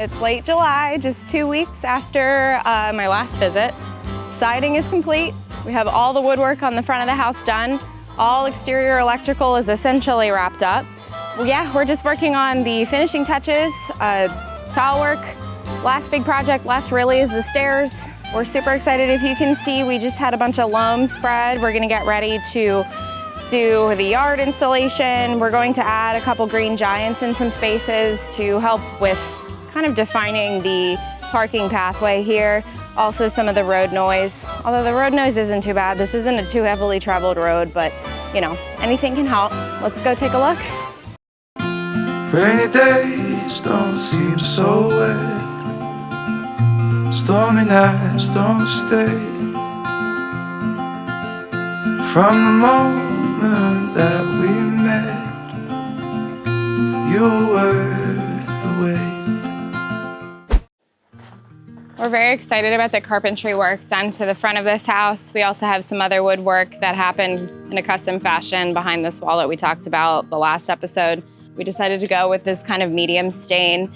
It's late July, just 2 weeks after my last visit. Siding is complete. We have all the woodwork on the front of the house done. All exterior electrical is essentially wrapped up. Well, yeah, we're just working on the finishing touches, tile work. Last big project left really is the stairs. We're super excited. If you can see, we just had a bunch of loam spread. We're gonna get ready to do the yard installation. We're going to add a couple green giants in some spaces to help with kind of defining the parking pathway here. Also some of the road noise. Although the road noise isn't too bad. This isn't a too heavily traveled road, but you know, anything can help. Let's go take a look. Rainy days don't seem so wet. Stormy nights don't stay. From the moment that we met, you were worth the wait. We're very excited about the carpentry work done to the front of this house. We also have some other woodwork that happened in a custom fashion behind this wall that we talked about the last episode. We decided to go with this kind of medium stain.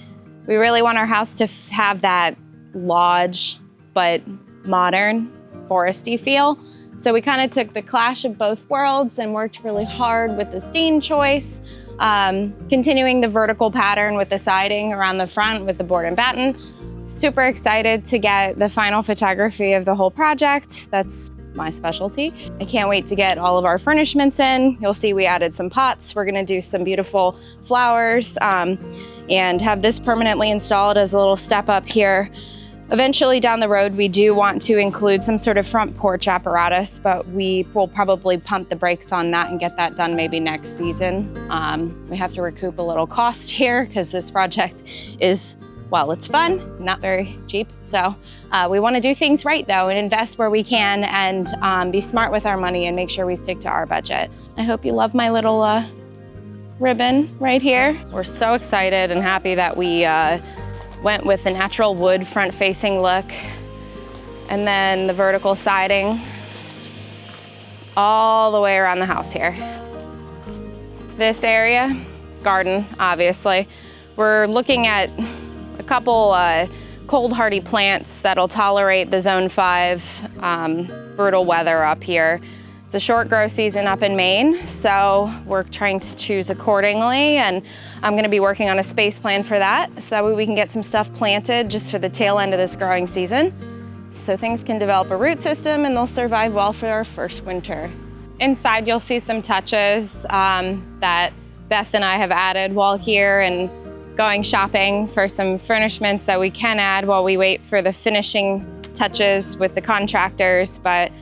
We really want our house to have that lodge, but modern, foresty feel. So we kind of took the clash of both worlds and worked really hard with the stain choice, continuing the vertical pattern with the siding around the front with the board and batten. Super excited to get the final photography of the whole project. That's my specialty. I can't wait to get all of our furnishments in. You'll see we added some pots. We're gonna do some beautiful flowers and have this permanently installed as a little step up here. Eventually down the road, we do want to include some sort of front porch apparatus, but we will probably pump the brakes on that and get that done maybe next season. We have to recoup a little cost here because this project is, well, it's fun, not very cheap. So we want to do things right though and invest where we can and be smart with our money and make sure we stick to our budget. I hope you love my little ribbon right here. We're so excited and happy that we went with the natural wood front-facing look and then the vertical siding all the way around the house here. This area, garden, obviously. We're looking at a couple cold hardy plants that'll tolerate the zone 5 brutal weather up here. It's a short grow season up in Maine, so we're trying to choose accordingly, and I'm gonna be working on a space plan for that, so that way we can get some stuff planted just for the tail end of this growing season, so things can develop a root system and they'll survive well for our first winter. Inside you'll see some touches that Beth and I have added while here and going shopping for some furnishments that we can add while we wait for the finishing touches with the contractors, but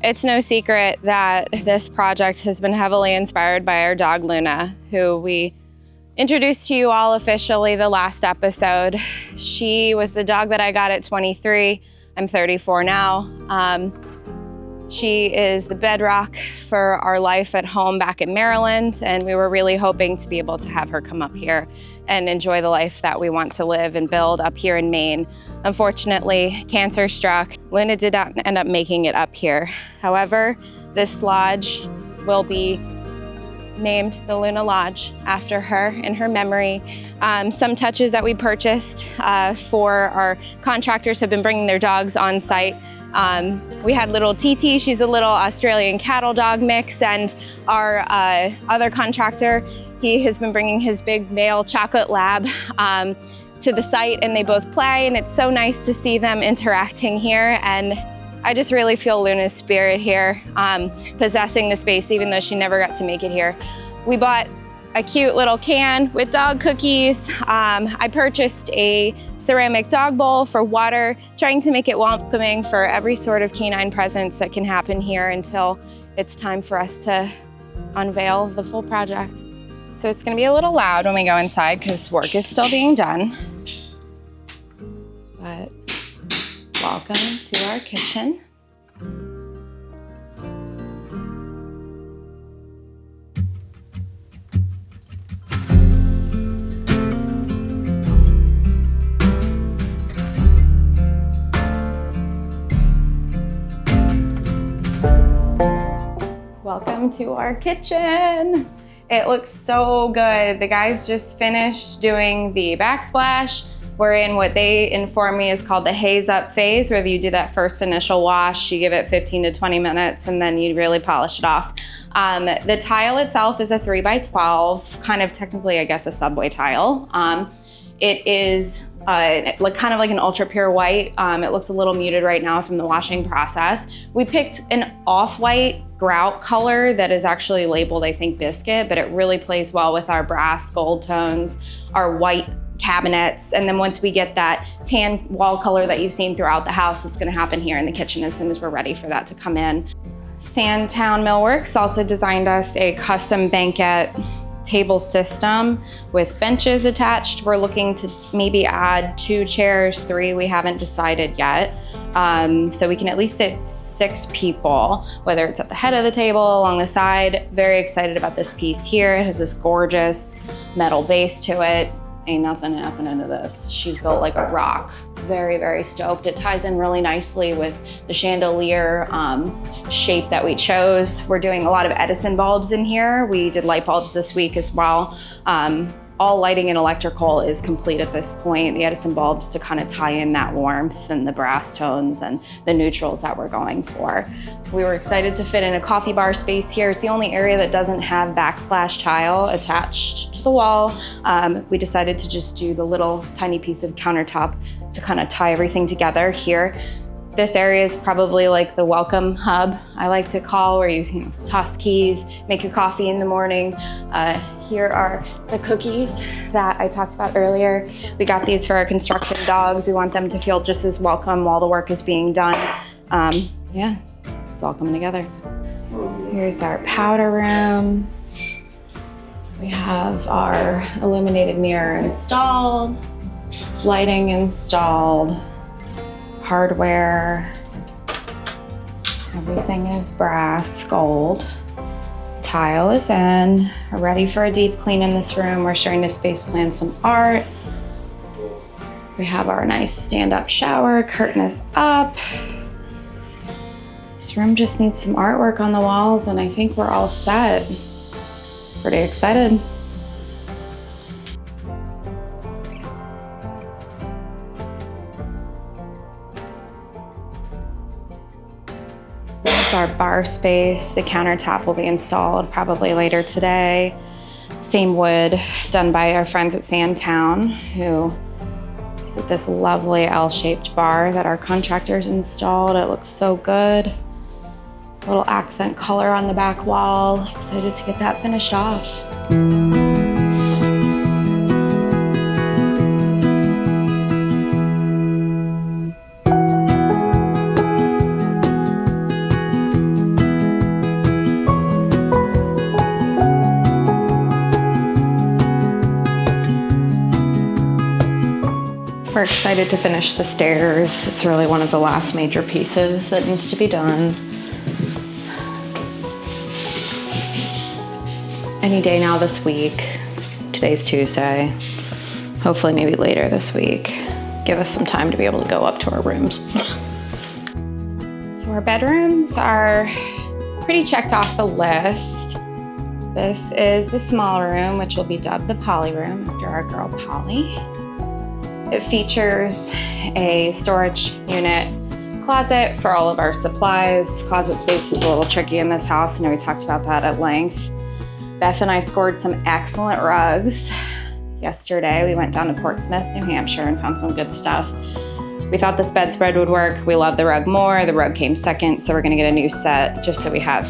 it's no secret that this project has been heavily inspired by our dog Luna, who we introduced to you all officially the last episode. She was the dog that I got at 23. I'm 34 now. She is the bedrock for our life at home back in Maryland, and we were really hoping to be able to have her come up here and enjoy the life that we want to live and build up here in Maine. Unfortunately, cancer struck. Luna did not end up making it up here. However, this lodge will be named the Luna Lodge after her in her memory. Some touches that we purchased for our contractors have been bringing their dogs on site. We had little TT, she's a little Australian cattle dog mix, and our other contractor, he has been bringing his big male chocolate lab to the site, and they both play, and it's so nice to see them interacting here, and I just really feel Luna's spirit here, possessing the space even though she never got to make it here. We bought a cute little can with dog cookies. I purchased a ceramic dog bowl for water, trying to make it welcoming for every sort of canine presence that can happen here until it's time for us to unveil the full project. So it's gonna be a little loud when we go inside because work is still being done. But welcome to our kitchen. Welcome to our kitchen. It looks so good. The guys just finished doing the backsplash. We're in what they inform me is called the haze up phase, where you do that first initial wash, you give it 15 to 20 minutes, and then you really polish it off. The tile itself is a 3x12, kind of technically, I guess, a subway tile. It is kind of like an ultra pure white. It looks a little muted right now from the washing process. We picked an off-white grout color that is actually labeled, I think, biscuit, but it really plays well with our brass gold tones, our white cabinets, and then once we get that tan wall color that you've seen throughout the house, it's gonna happen here in the kitchen as soon as we're ready for that to come in. Sandtown Millworks also designed us a custom banquette table system with benches attached. We're looking to maybe add 2 chairs, 3, we haven't decided yet. So we can at least sit 6 people, whether it's at the head of the table, along the side. Very excited about this piece here. It has this gorgeous metal base to it. Ain't nothing happening to this. She's built like a rock. Very, very stoked. It ties in really nicely with the chandelier shape that we chose. We're doing a lot of Edison bulbs in here. We did light bulbs this week as well. All lighting and electrical is complete at this point. The Edison bulbs to kind of tie in that warmth and the brass tones and the neutrals that we're going for. We were excited to fit in a coffee bar space here. It's the only area that doesn't have backsplash tile attached to the wall. We decided to just do the little tiny piece of countertop to kind of tie everything together here. This area is probably like the welcome hub, I like to call, where you can toss keys, make your coffee in the morning. Here are the cookies that I talked about earlier. We got these for our construction dogs. We want them to feel just as welcome while the work is being done. Yeah, it's all coming together. Here's our powder room. We have our illuminated mirror installed, lighting installed, hardware, everything is brass, gold. Tile is in, we're ready for a deep clean in this room. We're starting to space plan some art. We have our nice stand-up shower, curtain is up. This room just needs some artwork on the walls and I think we're all set. Pretty excited. Our bar space. The countertop will be installed probably later today. Same wood done by our friends at Sandtown, who did this lovely L-shaped bar that our contractors installed. It looks so good. Little accent color on the back wall. Excited to get that finished off. We're excited to finish the stairs. It's really one of the last major pieces that needs to be done. Any day now this week. Today's Tuesday. Hopefully maybe later this week. Give us some time to be able to go up to our rooms. So our bedrooms are pretty checked off the list. This is the small room, which will be dubbed the Polly room after our girl Polly. It features a storage unit, closet for all of our supplies. Closet space is a little tricky in this house. I know we talked about that at length. Beth and I scored some excellent rugs yesterday. We went down to Portsmouth, New Hampshire and found some good stuff. We thought this bedspread would work. We love the rug more. The rug came second, so we're gonna get a new set just so we have,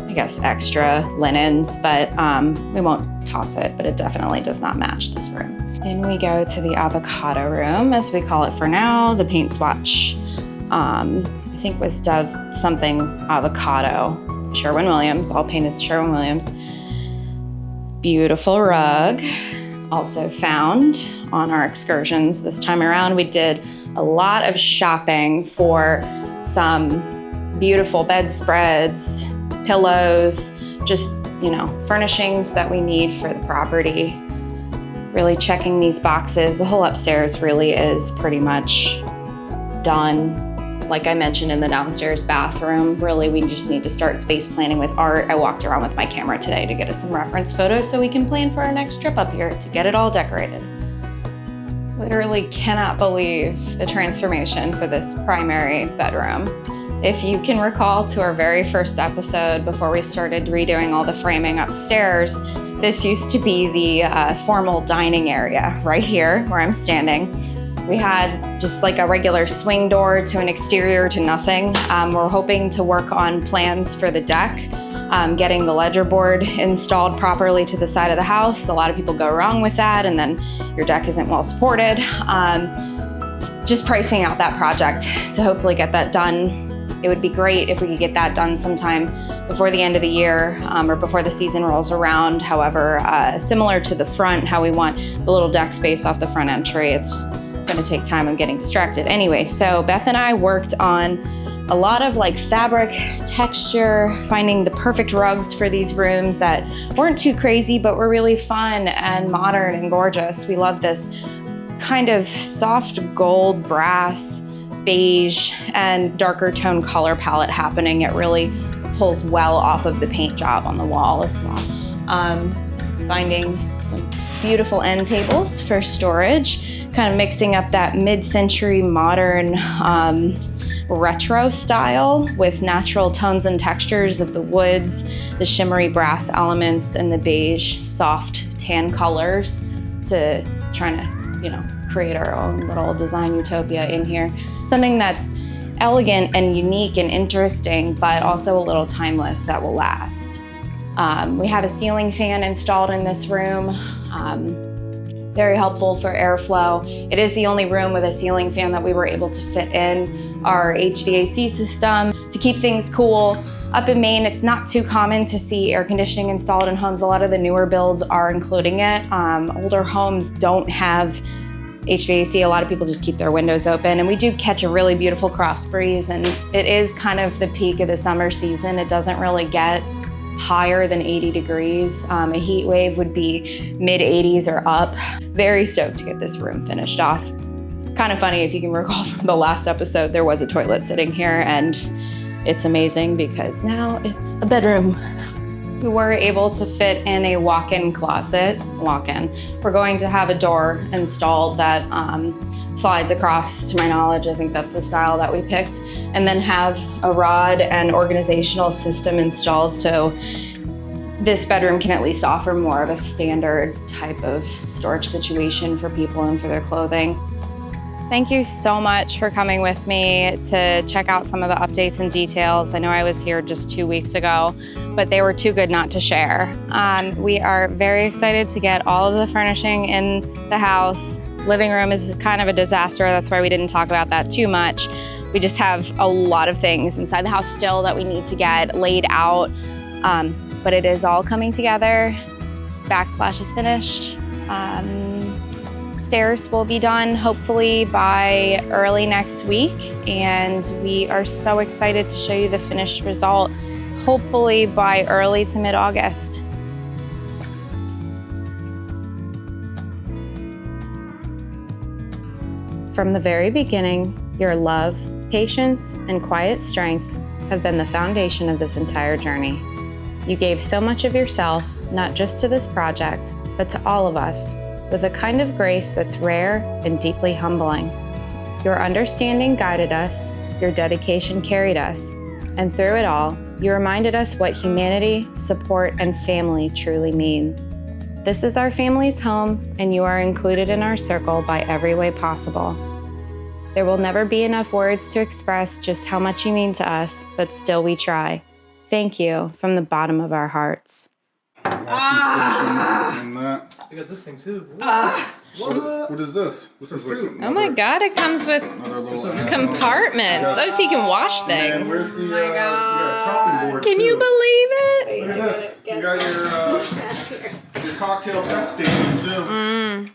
I guess, extra linens, but we won't toss it, but it definitely does not match this room. Then we go to the avocado room, as we call it for now. The paint swatch, I think was dubbed something avocado. Sherwin-Williams, all paint is Sherwin-Williams. Beautiful rug, also found on our excursions this time around. We did a lot of shopping for some beautiful bedspreads, pillows, just, you know, furnishings that we need for the property. Really checking these boxes. The whole upstairs really is pretty much done. like I mentioned in the downstairs bathroom, really we just need to start space planning with art. I walked around with my camera today to get us some reference photos so we can plan for our next trip up here to get it all decorated. Literally cannot believe the transformation for this primary bedroom. If you can recall to our very first episode before we started redoing all the framing upstairs, this used to be the formal dining area right here where I'm standing. We had just like a regular swing door to an exterior to nothing. We're hoping to work on plans for the deck, getting the ledger board installed properly to the side of the house. A lot of people go wrong with that, and then your deck isn't well supported. Just pricing out that project to hopefully get that done. It would be great if we could get that done sometime before the end of the year or before the season rolls around. However, similar to the front, how we want the little deck space off the front entry, it's going to take time. I'm getting distracted. Anyway, so Beth and I worked on a lot of like fabric texture, finding the perfect rugs for these rooms that weren't too crazy, but were really fun and modern and gorgeous. We love this kind of soft gold, brass, beige, and darker tone color palette happening. It really pulls well off of the paint job on the wall as well. Finding some beautiful end tables for storage, kind of mixing up that mid-century modern retro style with natural tones and textures of the woods, the shimmery brass elements, and the beige soft tan colors to trying to, you know, create our own little design utopia in here. Something that's elegant and unique and interesting, but also a little timeless that will last. We have a ceiling fan installed in this room. Very helpful for airflow. It is the only room with a ceiling fan that we were able to fit in our HVAC system to keep things cool. Up in Maine, it's not too common to see air conditioning installed in homes. A lot of the newer builds are including it. Older homes don't have HVAC. A lot of people just keep their windows open, and we do catch a really beautiful cross breeze, and it is kind of the peak of the summer season. It doesn't really get higher than 80 degrees. A heat wave would be mid 80s or up. Very stoked to get this room finished off. Kind of funny, if you can recall from the last episode, there was a toilet sitting here, and it's amazing because now it's a bedroom. We were able to fit in a walk-in closet, We're going to have a door installed that slides across, to my knowledge. I think that's the style that we picked. And then have a rod and organizational system installed so this bedroom can at least offer more of a standard type of storage situation for people and for their clothing. Thank you so much for coming with me to check out some of the updates and details. I know I was here just 2 weeks ago, but they were too good not to share. We are very excited to get all of the furnishing in the house. Living room is kind of a disaster. That's why we didn't talk about that too much. We just have a lot of things inside the house still that we need to get laid out, but it is all coming together. Backsplash is finished. Stairs will be done hopefully by early next week, and we are so excited to show you the finished result, hopefully by early to mid-August. From the very beginning, your love, patience, and quiet strength have been the foundation of this entire journey. You gave so much of yourself, not just to this project, but to all of us, with a kind of grace that's rare and deeply humbling. Your understanding guided us, your dedication carried us, and through it all, you reminded us what humanity, support, and family truly mean. This is our family's home, and you are included in our circle by every way possible. There will never be enough words to express just how much you mean to us, but still we try. Thank you from the bottom of our hearts. I got this thing too. What is this? This is like Oh my God, it comes with compartments. Oh, so you can wash And things. where's the you got a chopping board Can too. you believe it? Look at this. You got your cocktail prep station too.